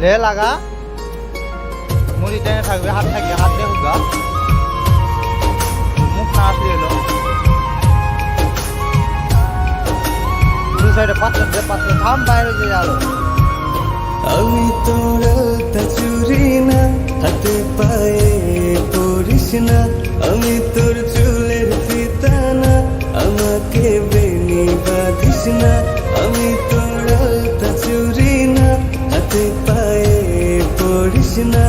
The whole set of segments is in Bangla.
ले লাগা মুড়ি টেনে থাকবে হাত দিয়ে হুগা মুখ না আসলে এলো দুই সাইডে পাত্র থাম বাইরে যে আলো আমি তোর আলতা চুরি না হাতে পায়ে পরিস না আমি তোর চুলের ফিতা না আমাকে বেনি বাঁধিস না আমি তোর আলতা চুরি না হাতে পায়ে পরিস না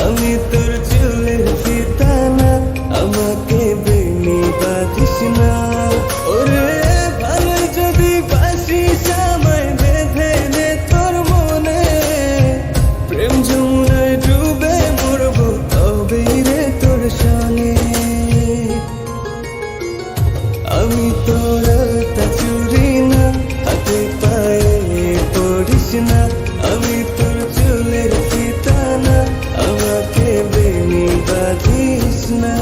আমি তোর চুলের ফিতা না আমাকে বেনি বাঁধিস না ওরে ভালো যদি বাসিস আমায় বেঁধে নে তোর মনে প্রেম যমুনায় ডুবে মরবো তবেই রে তোর সনে আমি তোর আলতা চুরি না হাতে পায়ে পড়িস না আমি তোর চুলের ফিতা না আমাকে বেনি বাঁধিস না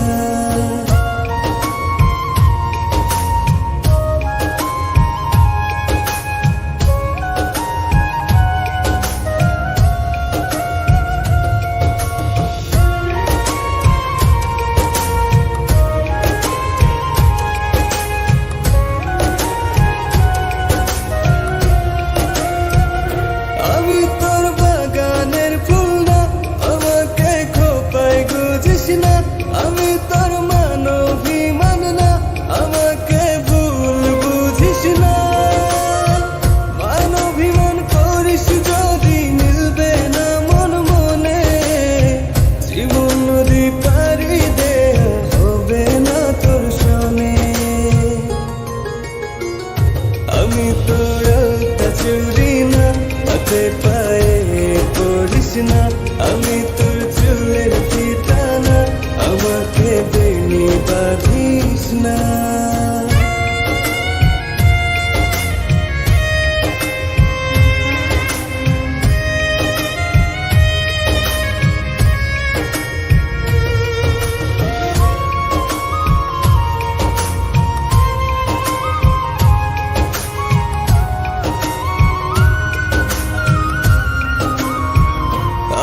আমি তোর বাগানের ফুল না আমাকে খোপায় গুজিস না আমি তোর মানবিমান না আমাকে ভুল বুঝিস না মানবিমান করিস যদি মিলবে না মন মনে জীবন নদী পারি দে হবে না তোর সনে আমি তোর আলতা চুরি না হাতে পায়ে পড়িস না আমি তোর চুলের ফিতা না আমাকে বেনি বাঁধিস না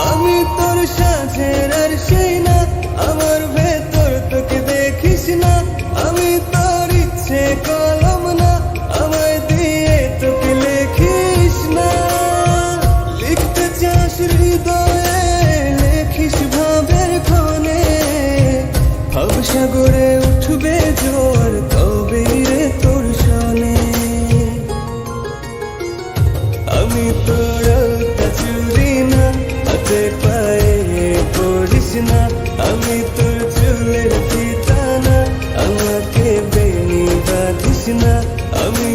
আমি তোর সাথের আর সেই না আমার ভেতর তোকে দেখিস না আমি তোর ইচ্ছে কলম না আমায় দিয়ে তোকে লেখিস না লিখতে চাস হৃদয়ে লেখিস ভাবের ক্ষণে ভবসাগরে উঠবে জোর তবেই রে তোর সনে আমি তোর আলতা চুরি না হাতে পায়ে পড়িস না আমি তোর চুলের ফিতা না আমাকে বেনি বাঁধিস না আমি